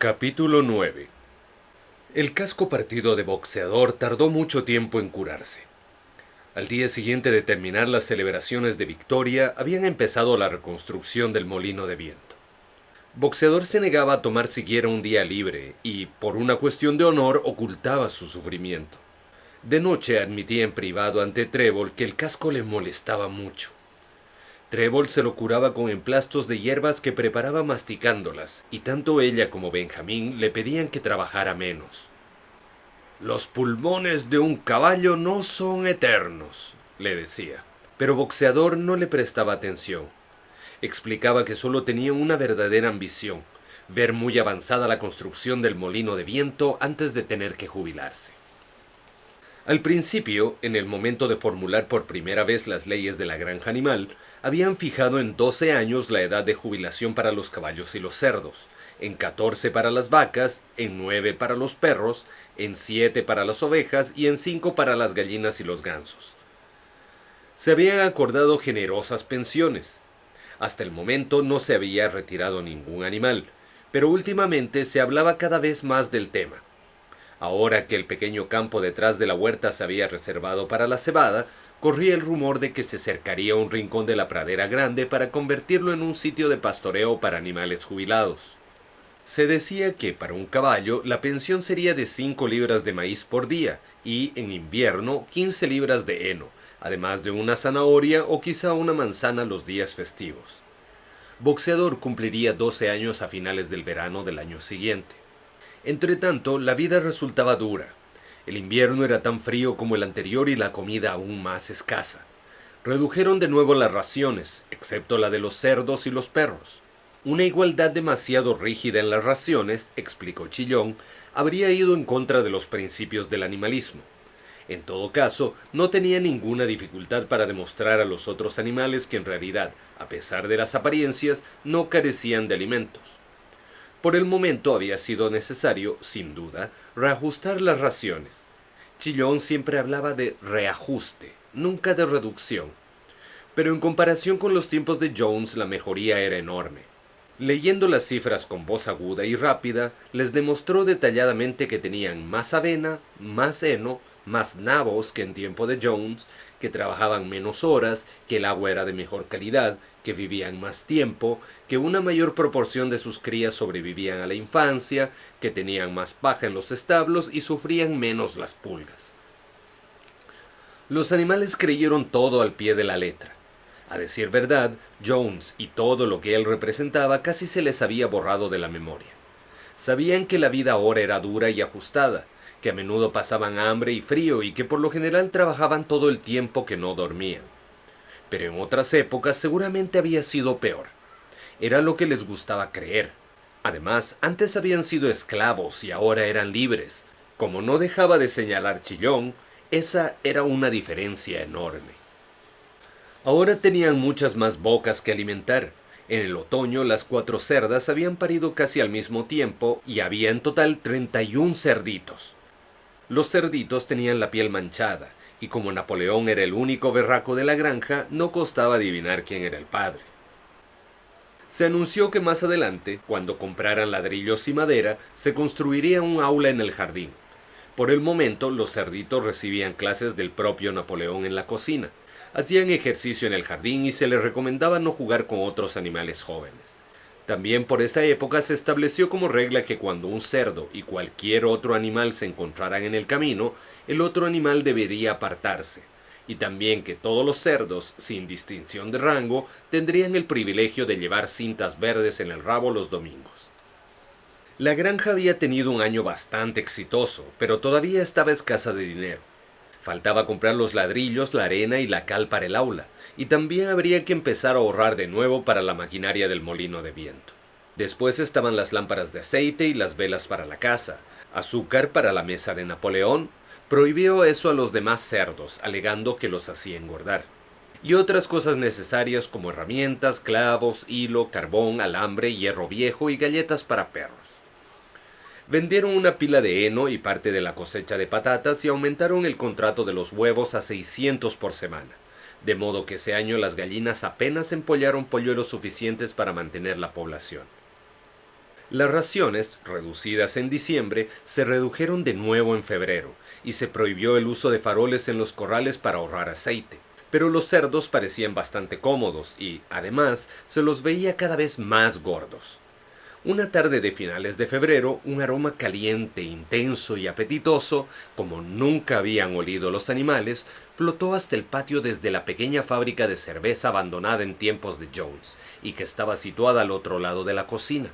Capítulo 9. El casco partido de boxeador tardó mucho tiempo en curarse. Al día siguiente de terminar las celebraciones de victoria, habían empezado la reconstrucción del molino de viento. Boxeador se negaba a tomar siquiera un día libre y, por una cuestión de honor, ocultaba su sufrimiento. De noche admitía en privado ante Trébol que el casco le molestaba mucho. Trébol se lo curaba con emplastos de hierbas que preparaba masticándolas, y tanto ella como Benjamín le pedían que trabajara menos. «Los pulmones de un caballo no son eternos», le decía. Pero Boxeador no le prestaba atención. Explicaba que solo tenía una verdadera ambición: ver muy avanzada la construcción del molino de viento antes de tener que jubilarse. Al principio, en el momento de formular por primera vez las leyes de la granja animal, habían fijado en 12 años la edad de jubilación para los caballos y los cerdos, en 14 para las vacas, en 9 para los perros, en 7 para las ovejas y en 5 para las gallinas y los gansos. Se habían acordado generosas pensiones. Hasta el momento no se había retirado ningún animal, pero últimamente se hablaba cada vez más del tema. Ahora que el pequeño campo detrás de la huerta se había reservado para la cebada, corría el rumor de que se cercaría un rincón de la pradera grande para convertirlo en un sitio de pastoreo para animales jubilados. Se decía que para un caballo la pensión sería de 5 libras de maíz por día y, en invierno, 15 libras de heno, además de una zanahoria o quizá una manzana los días festivos. Boxeador cumpliría 12 años a finales del verano del año siguiente. Entretanto, la vida resultaba dura. El invierno era tan frío como el anterior y la comida aún más escasa. Redujeron de nuevo las raciones, excepto la de los cerdos y los perros. Una igualdad demasiado rígida en las raciones, explicó Chillón, habría ido en contra de los principios del animalismo. En todo caso, no tenía ninguna dificultad para demostrar a los otros animales que en realidad, a pesar de las apariencias, no carecían de alimentos. Por el momento había sido necesario, sin duda, reajustar las raciones. Chillón siempre hablaba de reajuste, nunca de reducción. Pero en comparación con los tiempos de Jones, la mejoría era enorme. Leyendo las cifras con voz aguda y rápida, les demostró detalladamente que tenían más avena, más heno, más nabos que en tiempo de Jones, que trabajaban menos horas, que el agua era de mejor calidad, que vivían más tiempo, que una mayor proporción de sus crías sobrevivían a la infancia, que tenían más paja en los establos y sufrían menos las pulgas. Los animales creyeron todo al pie de la letra. A decir verdad, Jones y todo lo que él representaba casi se les había borrado de la memoria. Sabían que la vida ahora era dura y ajustada, que a menudo pasaban hambre y frío y que por lo general trabajaban todo el tiempo que no dormían. Pero en otras épocas seguramente había sido peor. Era lo que les gustaba creer. Además, antes habían sido esclavos y ahora eran libres. Como no dejaba de señalar Chillón, esa era una diferencia enorme. Ahora tenían muchas más bocas que alimentar. En el otoño las 4 cerdas habían parido casi al mismo tiempo y había en total 31 cerditos. Los cerditos tenían la piel manchada, y como Napoleón era el único berraco de la granja, no costaba adivinar quién era el padre. Se anunció que más adelante, cuando compraran ladrillos y madera, se construiría un aula en el jardín. Por el momento, los cerditos recibían clases del propio Napoleón en la cocina. Hacían ejercicio en el jardín y se les recomendaba no jugar con otros animales jóvenes. También por esa época se estableció como regla que cuando un cerdo y cualquier otro animal se encontraran en el camino, el otro animal debería apartarse, y también que todos los cerdos, sin distinción de rango, tendrían el privilegio de llevar cintas verdes en el rabo los domingos. La granja había tenido un año bastante exitoso, pero todavía estaba escasa de dinero. Faltaba comprar los ladrillos, la arena y la cal para el aula, y también habría que empezar a ahorrar de nuevo para la maquinaria del molino de viento. Después estaban las lámparas de aceite y las velas para la casa, azúcar para la mesa de Napoleón. Prohibió eso a los demás cerdos, alegando que los hacía engordar. Y otras cosas necesarias como herramientas, clavos, hilo, carbón, alambre, hierro viejo y galletas para perros. Vendieron una pila de heno y parte de la cosecha de patatas y aumentaron el contrato de los huevos a 600 por semana, de modo que ese año las gallinas apenas empollaron polluelos suficientes para mantener la población. Las raciones, reducidas en diciembre, se redujeron de nuevo en febrero, y se prohibió el uso de faroles en los corrales para ahorrar aceite. Pero los cerdos parecían bastante cómodos y, además, se los veía cada vez más gordos. Una tarde de finales de febrero, un aroma caliente, intenso y apetitoso, como nunca habían olido los animales, flotó hasta el patio desde la pequeña fábrica de cerveza abandonada en tiempos de Jones, y que estaba situada al otro lado de la cocina.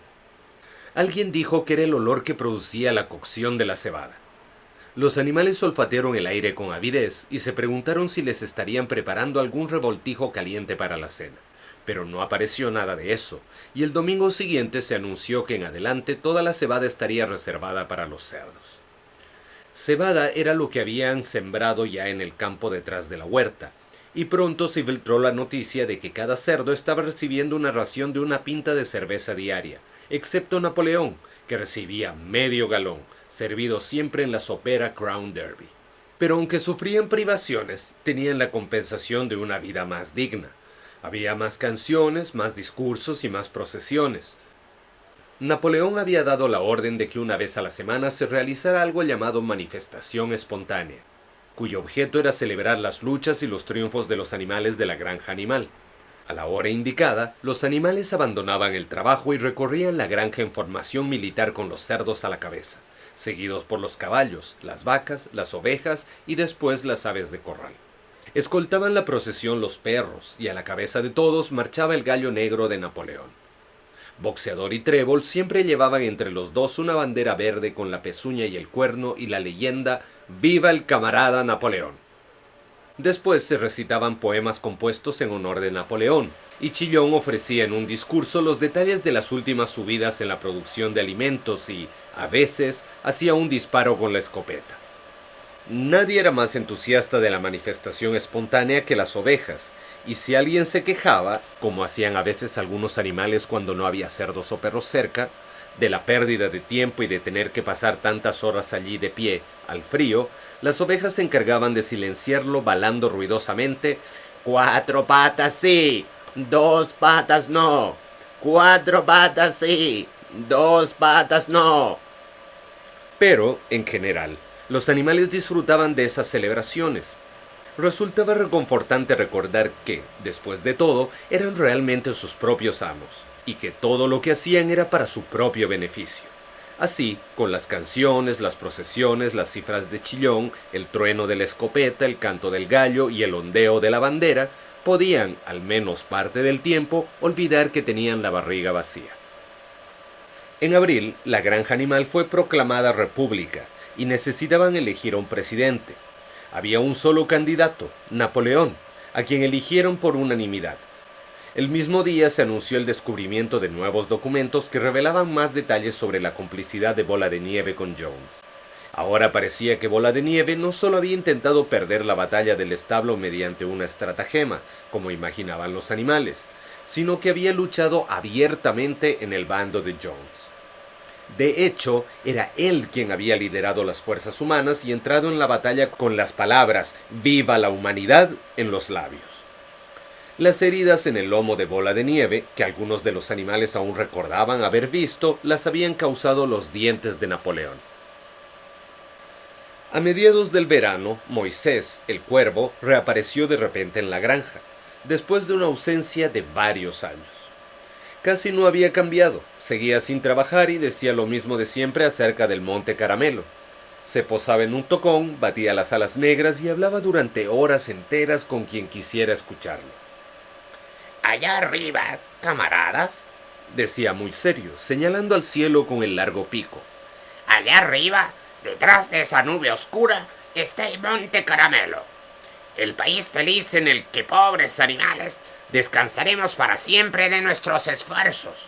Alguien dijo que era el olor que producía la cocción de la cebada. Los animales olfatearon el aire con avidez y se preguntaron si les estarían preparando algún revoltijo caliente para la cena. Pero no apareció nada de eso, y el domingo siguiente se anunció que en adelante toda la cebada estaría reservada para los cerdos. Cebada era lo que habían sembrado ya en el campo detrás de la huerta, y pronto se filtró la noticia de que cada cerdo estaba recibiendo una ración de una pinta de cerveza diaria, excepto Napoleón, que recibía medio galón, servido siempre en la sopera Crown Derby. Pero aunque sufrían privaciones, tenían la compensación de una vida más digna. Había más canciones, más discursos y más procesiones. Napoleón había dado la orden de que una vez a la semana se realizara algo llamado manifestación espontánea, cuyo objeto era celebrar las luchas y los triunfos de los animales de la granja animal. A la hora indicada, los animales abandonaban el trabajo y recorrían la granja en formación militar con los cerdos a la cabeza, seguidos por los caballos, las vacas, las ovejas y después las aves de corral. Escoltaban la procesión los perros, y a la cabeza de todos marchaba el gallo negro de Napoleón. Boxeador y Trébol siempre llevaban entre los dos una bandera verde con la pezuña y el cuerno y la leyenda «¡Viva el camarada Napoleón!». Después se recitaban poemas compuestos en honor de Napoleón, y Chillón ofrecía en un discurso los detalles de las últimas subidas en la producción de alimentos y, a veces, hacía un disparo con la escopeta. Nadie era más entusiasta de la manifestación espontánea que las ovejas, y si alguien se quejaba, como hacían a veces algunos animales cuando no había cerdos o perros cerca, de la pérdida de tiempo y de tener que pasar tantas horas allí de pie, al frío, las ovejas se encargaban de silenciarlo balando ruidosamente: «¡4 patas sí! ¡2 patas no! ¡4 patas sí! ¡2 patas no!». Pero, en general, los animales disfrutaban de esas celebraciones. Resultaba reconfortante recordar que, después de todo, eran realmente sus propios amos, y que todo lo que hacían era para su propio beneficio. Así, con las canciones, las procesiones, las cifras de Chillón, el trueno de la escopeta, el canto del gallo y el ondeo de la bandera, podían, al menos parte del tiempo, olvidar que tenían la barriga vacía. En abril, la granja animal fue proclamada república, y necesitaban elegir a un presidente. Había un solo candidato, Napoleón, a quien eligieron por unanimidad. El mismo día se anunció el descubrimiento de nuevos documentos que revelaban más detalles sobre la complicidad de Bola de Nieve con Jones. Ahora parecía que Bola de Nieve no solo había intentado perder la batalla del establo mediante una estratagema, como imaginaban los animales, sino que había luchado abiertamente en el bando de Jones. De hecho, era él quien había liderado las fuerzas humanas y entrado en la batalla con las palabras «¡Viva la humanidad!» en los labios. Las heridas en el lomo de Bola de Nieve, que algunos de los animales aún recordaban haber visto, las habían causado los dientes de Napoleón. A mediados del verano, Moisés, el cuervo, reapareció de repente en la granja, después de una ausencia de varios años. Casi no había cambiado, seguía sin trabajar y decía lo mismo de siempre acerca del Monte Caramelo. Se posaba en un tocón, batía las alas negras y hablaba durante horas enteras con quien quisiera escucharlo. «Allá arriba, camaradas», decía muy serio, señalando al cielo con el largo pico. «Allá arriba, detrás de esa nube oscura, está el Monte Caramelo, el país feliz en el que pobres animales descansaremos para siempre de nuestros esfuerzos».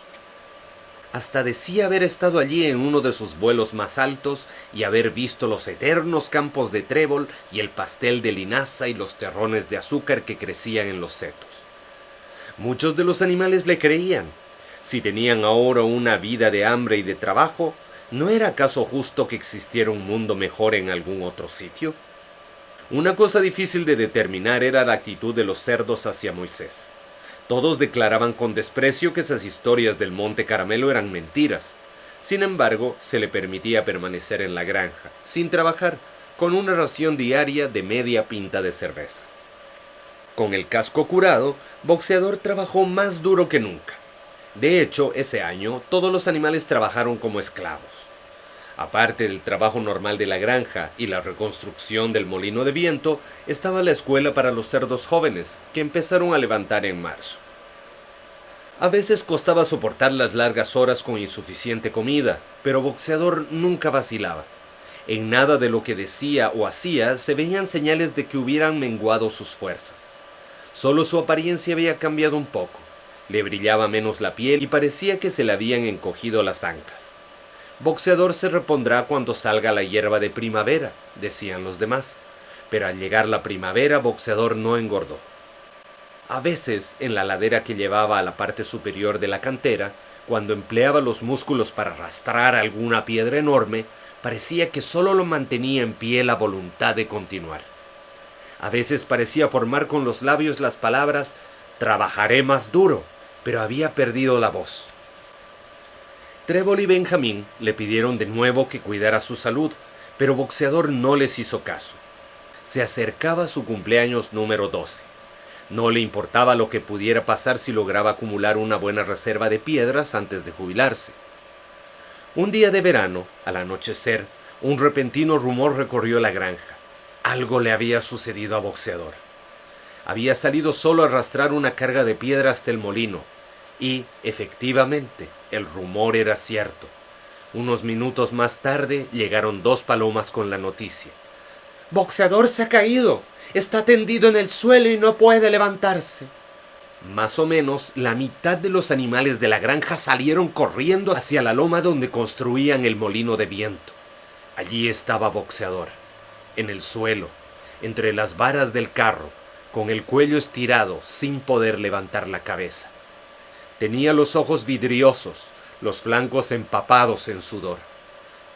Hasta decía haber estado allí en uno de sus vuelos más altos y haber visto los eternos campos de trébol y el pastel de linaza y los terrones de azúcar que crecían en los setos. Muchos de los animales le creían. Si tenían ahora una vida de hambre y de trabajo, ¿no era acaso justo que existiera un mundo mejor en algún otro sitio? Una cosa difícil de determinar era la actitud de los cerdos hacia Moisés. Todos declaraban con desprecio que esas historias del Monte Caramelo eran mentiras, Sin embargo, se le permitía permanecer en la granja, sin trabajar, con una ración diaria de media pinta de cerveza. Con el casco curado, Boxeador trabajó más duro que nunca. De hecho, ese año todos los animales trabajaron como esclavos. Aparte del trabajo normal de la granja y la reconstrucción del molino de viento, estaba la escuela para los cerdos jóvenes, que empezaron a levantar en marzo. A veces costaba soportar las largas horas con insuficiente comida, pero Boxeador nunca vacilaba. En nada de lo que decía o hacía se veían señales de que hubieran menguado sus fuerzas. Solo su apariencia había cambiado un poco. Le brillaba menos la piel y parecía que se le habían encogido las ancas. Boxeador se repondrá cuando salga la hierba de primavera, decían los demás, pero al llegar la primavera Boxeador no engordó. A veces, en la ladera que llevaba a la parte superior de la cantera, cuando empleaba los músculos para arrastrar alguna piedra enorme, parecía que solo lo mantenía en pie la voluntad de continuar. A veces parecía formar con los labios las palabras «trabajaré más duro», pero había perdido la voz. Trébol y Benjamín le pidieron de nuevo que cuidara su salud, pero Boxeador no les hizo caso. Se acercaba su cumpleaños número 12. No le importaba lo que pudiera pasar si lograba acumular una buena reserva de piedras antes de jubilarse. Un día de verano, al anochecer, un repentino rumor recorrió la granja. Algo le había sucedido a Boxeador. Había salido solo a arrastrar una carga de piedra hasta el molino, y, efectivamente, el rumor era cierto. Unos minutos más tarde llegaron 2 palomas con la noticia. «Boxeador se ha caído. Está tendido en el suelo y no puede levantarse». Más o menos, la mitad de los animales de la granja salieron corriendo hacia la loma donde construían el molino de viento. Allí estaba Boxeador, en el suelo, entre las varas del carro, con el cuello estirado, sin poder levantar la cabeza. Tenía los ojos vidriosos, los flancos empapados en sudor.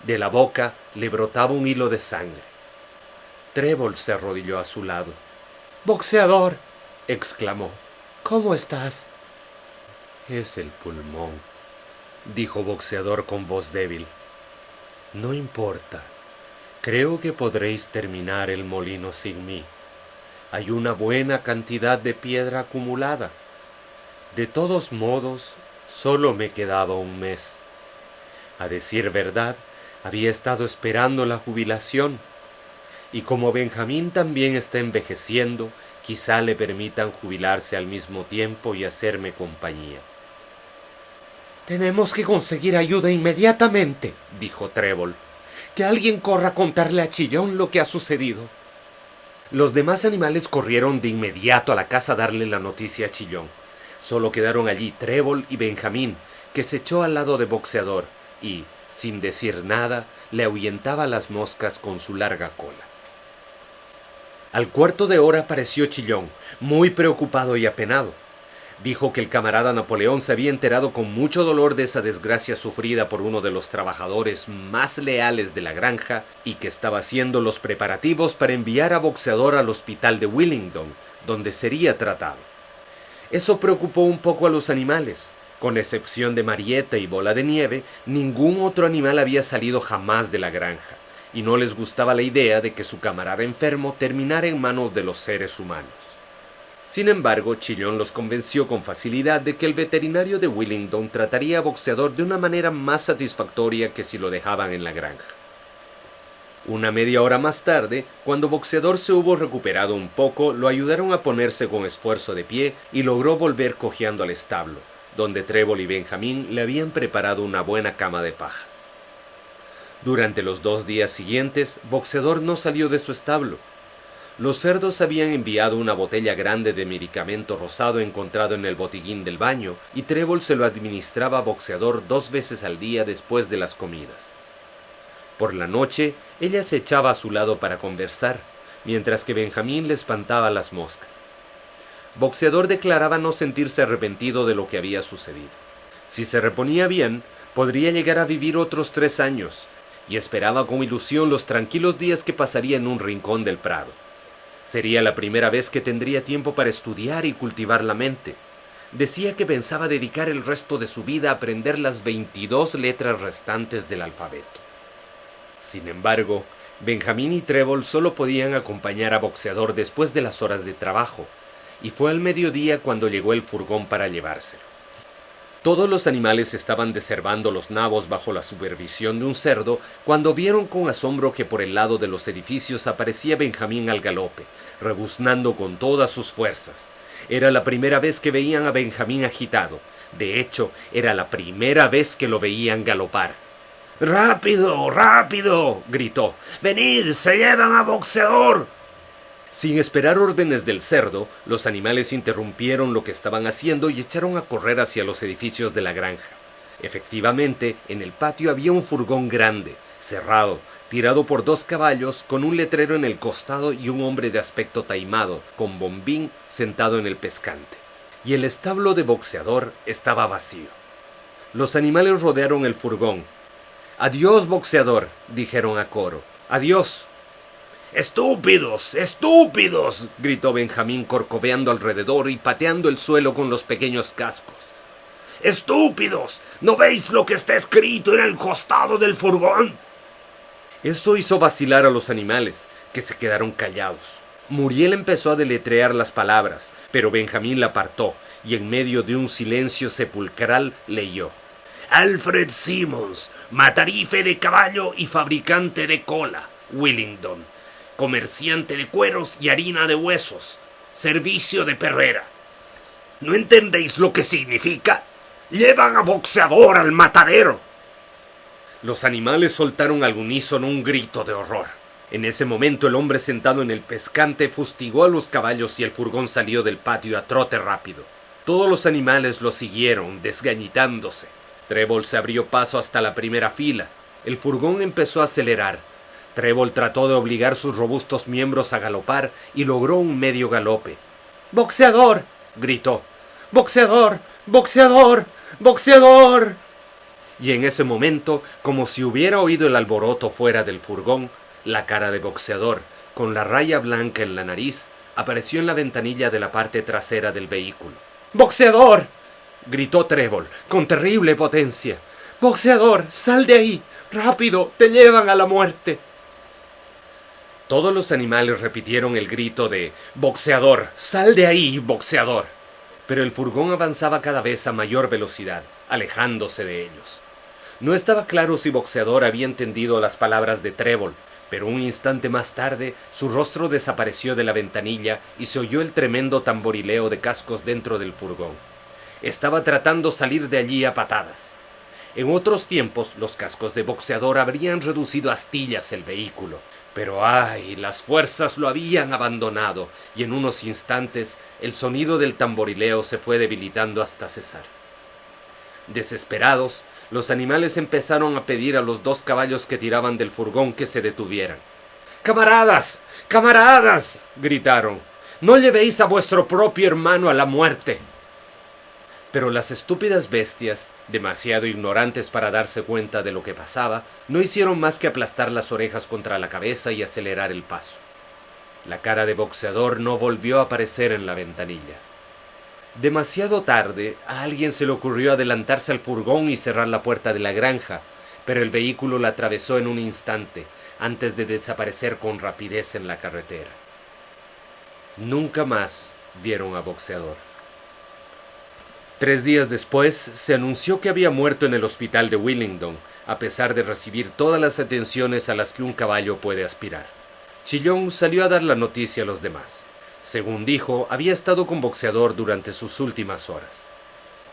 De la boca le brotaba un hilo de sangre. Trébol se arrodilló a su lado. «Boxeador», exclamó, «¿cómo estás?» «Es el pulmón», dijo Boxeador con voz débil. «No importa. Creo que podréis terminar el molino sin mí. Hay una buena cantidad de piedra acumulada. De todos modos, solo me quedaba un mes. A decir verdad, había estado esperando la jubilación. Y como Benjamín también está envejeciendo, quizá le permitan jubilarse al mismo tiempo y hacerme compañía». «Tenemos que conseguir ayuda inmediatamente», dijo Trébol. «Que alguien corra a contarle a Chillón lo que ha sucedido». Los demás animales corrieron de inmediato a la casa a darle la noticia a Chillón. Solo quedaron allí Trébol y Benjamín, que se echó al lado de Boxeador y, sin decir nada, le ahuyentaba las moscas con su larga cola. Al cuarto de hora apareció Chillón, muy preocupado y apenado. Dijo que el camarada Napoleón se había enterado con mucho dolor de esa desgracia sufrida por uno de los trabajadores más leales de la granja y que estaba haciendo los preparativos para enviar a Boxeador al hospital de Willingdon, donde sería tratado. Eso preocupó un poco a los animales. Con excepción de Marieta y Bola de Nieve, ningún otro animal había salido jamás de la granja, y no les gustaba la idea de que su camarada enfermo terminara en manos de los seres humanos. Sin embargo, Chillón los convenció con facilidad de que el veterinario de Willingdon trataría a Boxeador de una manera más satisfactoria que si lo dejaban en la granja. Una media hora más tarde, cuando Boxeador se hubo recuperado un poco, lo ayudaron a ponerse con esfuerzo de pie y logró volver cojeando al establo, donde Trébol y Benjamín le habían preparado una buena cama de paja. Durante los 2 días siguientes, Boxeador no salió de su establo. Los cerdos habían enviado una botella grande de medicamento rosado encontrado en el botiguín del baño, y Trébol se lo administraba a Boxeador 2 veces al día después de las comidas. Por la noche, ella se echaba a su lado para conversar, mientras que Benjamín le espantaba las moscas. Boxeador declaraba no sentirse arrepentido de lo que había sucedido. Si se reponía bien, podría llegar a vivir otros 3 años, y esperaba con ilusión los tranquilos días que pasaría en un rincón del prado. Sería la primera vez que tendría tiempo para estudiar y cultivar la mente. decía que pensaba dedicar el resto de su vida a aprender las 22 letras restantes del alfabeto. Sin embargo, Benjamín y Trébol solo podían acompañar a Boxeador después de las horas de trabajo, y fue al mediodía cuando llegó el furgón para llevárselo. Todos los animales estaban deshervando los nabos bajo la supervisión de un cerdo cuando vieron con asombro que por el lado de los edificios aparecía Benjamín al galope, rebuznando con todas sus fuerzas. Era la primera vez que veían a Benjamín agitado. De hecho, era la primera vez que lo veían galopar. ¡Rápido, rápido!, gritó. ¡Venid, se llevan a Boxeador! Sin esperar órdenes del cerdo, los animales interrumpieron lo que estaban haciendo y echaron a correr hacia los edificios de la granja. Efectivamente, en el patio había un furgón grande, cerrado, tirado por 2 caballos, con un letrero en el costado y un hombre de aspecto taimado, con bombín, sentado en el pescante. Y el establo de Boxeador estaba vacío. Los animales rodearon el furgón. «Adiós, Boxeador», dijeron a coro. «Adiós». «¡Estúpidos! ¡Estúpidos!», gritó Benjamín corcoveando alrededor y pateando el suelo con los pequeños cascos. «¡Estúpidos! ¿No veis lo que está escrito en el costado del furgón?». Eso hizo vacilar a los animales, que se quedaron callados. Muriel empezó a deletrear las palabras, pero Benjamín la apartó, y en medio de un silencio sepulcral leyó: «Alfred Simmons, matarife de caballo y fabricante de cola, Willingdon. Comerciante de cueros y harina de huesos. Servicio de perrera». ¿No entendéis lo que significa? ¡Llevan a Boxeador al matadero! Los animales soltaron al unísono un grito de horror. En ese momento el hombre sentado en el pescante fustigó a los caballos y el furgón salió del patio a trote rápido. Todos los animales lo siguieron, desgañitándose. Trébol se abrió paso hasta la primera fila. El furgón empezó a acelerar. Trébol trató de obligar sus robustos miembros a galopar y logró un medio galope. «¡Boxeador!», gritó. «¡Boxeador! ¡Boxeador! ¡Boxeador!». Y en ese momento, como si hubiera oído el alboroto fuera del furgón, la cara de Boxeador, con la raya blanca en la nariz, apareció en la ventanilla de la parte trasera del vehículo. «¡Boxeador!», gritó Trébol, con terrible potencia. «¡Boxeador, sal de ahí! ¡Rápido! ¡Te llevan a la muerte!». Todos los animales repitieron el grito de «¡Boxeador! ¡Sal de ahí, Boxeador!». Pero el furgón avanzaba cada vez a mayor velocidad, alejándose de ellos. No estaba claro si Boxeador había entendido las palabras de Trébol, pero un instante más tarde su rostro desapareció de la ventanilla y se oyó el tremendo tamborileo de cascos dentro del furgón. Estaba tratando salir de allí a patadas. En otros tiempos, los cascos de Boxeador habrían reducido a astillas el vehículo. Pero ¡ay!, las fuerzas lo habían abandonado, y en unos instantes el sonido del tamborileo se fue debilitando hasta cesar. Desesperados, los animales empezaron a pedir a los 2 caballos que tiraban del furgón que se detuvieran. «¡Camaradas! ¡Camaradas!», gritaron. «¡No llevéis a vuestro propio hermano a la muerte!». Pero las estúpidas bestias, demasiado ignorantes para darse cuenta de lo que pasaba, no hicieron más que aplastar las orejas contra la cabeza y acelerar el paso. La cara de Boxeador no volvió a aparecer en la ventanilla. Demasiado tarde, a alguien se le ocurrió adelantarse al furgón y cerrar la puerta de la granja, pero el vehículo la atravesó en un instante, antes de desaparecer con rapidez en la carretera. Nunca más vieron a Boxeador. 3 días después, se anunció que había muerto en el hospital de Willingdon, a pesar de recibir todas las atenciones a las que un caballo puede aspirar. Chillón salió a dar la noticia a los demás. Según dijo, había estado con Boxeador durante sus últimas horas.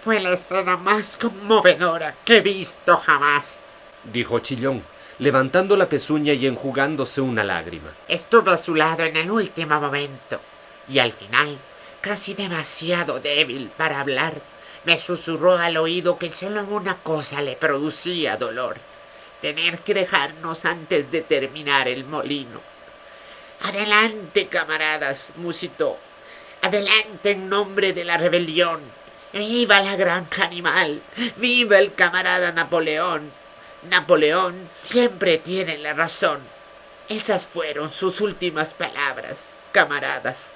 «Fue la escena más conmovedora que he visto jamás», dijo Chillón, levantando la pezuña y enjugándose una lágrima. «Estuve a su lado en el último momento, y al final, casi demasiado débil para hablar, me susurró al oído que solo una cosa le producía dolor: tener que dejarnos antes de terminar el molino. «Adelante, camaradas», musitó. «Adelante en nombre de la rebelión. ¡Viva la granja animal! ¡Viva el camarada Napoleón! Napoleón siempre tiene la razón. Esas fueron sus últimas palabras, camaradas».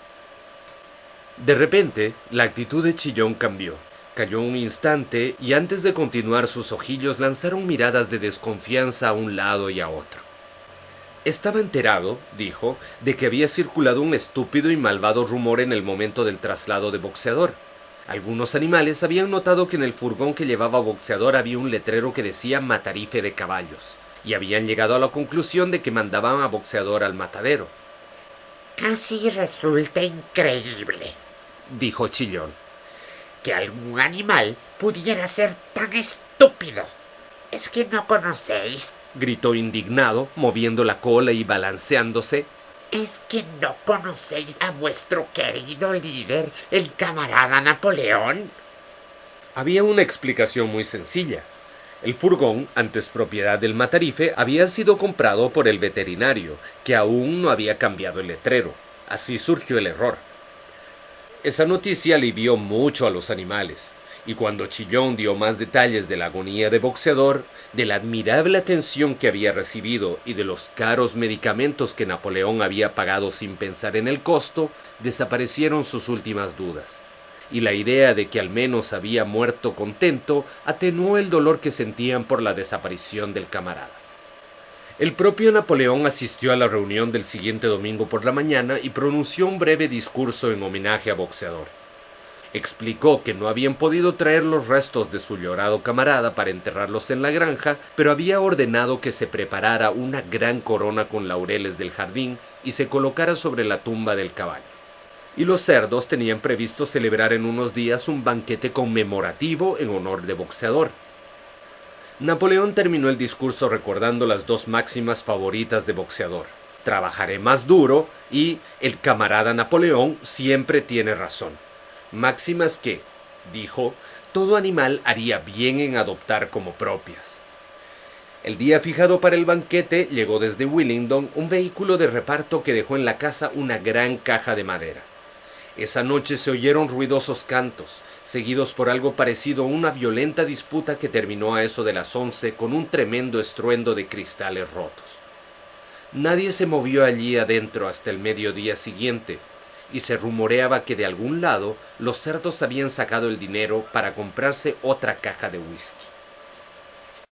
De repente, la actitud de Chillón cambió. Calló un instante y antes de continuar sus ojillos lanzaron miradas de desconfianza a un lado y a otro. Estaba enterado, dijo, de que había circulado un estúpido y malvado rumor en el momento del traslado de Boxeador. Algunos animales habían notado que en el furgón que llevaba Boxeador había un letrero que decía Matarife de caballos, y habían llegado a la conclusión de que mandaban a Boxeador al matadero. Casi resulta increíble, Dijo Chillón. que algún animal pudiera ser tan estúpido. ¿Es que no conocéis? Gritó indignado, moviendo la cola y balanceándose. ¿Es que no conocéis a vuestro querido líder, el camarada Napoleón? Había una explicación muy sencilla. El furgón, antes propiedad del Matarife, había sido comprado por el veterinario, que aún no había cambiado el letrero. Así surgió el error. Esa noticia alivió mucho a los animales, y cuando Chillón dio más detalles de la agonía de Boxeador, de la admirable atención que había recibido y de los caros medicamentos que Napoleón había pagado sin pensar en el costo, desaparecieron sus últimas dudas, y la idea de que al menos había muerto contento atenuó el dolor que sentían por la desaparición del camarada. El propio Napoleón asistió a la reunión del siguiente domingo por la mañana y pronunció un breve discurso en homenaje a Boxeador. Explicó que no habían podido traer los restos de su llorado camarada para enterrarlos en la granja, pero había ordenado que se preparara una gran corona con laureles del jardín y se colocara sobre la tumba del caballo. Y los cerdos tenían previsto celebrar en unos días un banquete conmemorativo en honor de Boxeador. Napoleón terminó el discurso recordando las dos máximas favoritas de Boxeador: trabajaré más duro y el camarada Napoleón siempre tiene razón. Máximas que, dijo, todo animal haría bien en adoptar como propias. El día fijado para el banquete llegó desde Willingdon un vehículo de reparto que dejó en la casa una gran caja de madera. Esa noche se oyeron ruidosos cantos, seguidos por algo parecido a una violenta disputa que terminó a eso de las 11 con un tremendo estruendo de cristales rotos. Nadie se movió allí adentro hasta el mediodía siguiente, y se rumoreaba que de algún lado los cerdos habían sacado el dinero para comprarse otra caja de whisky.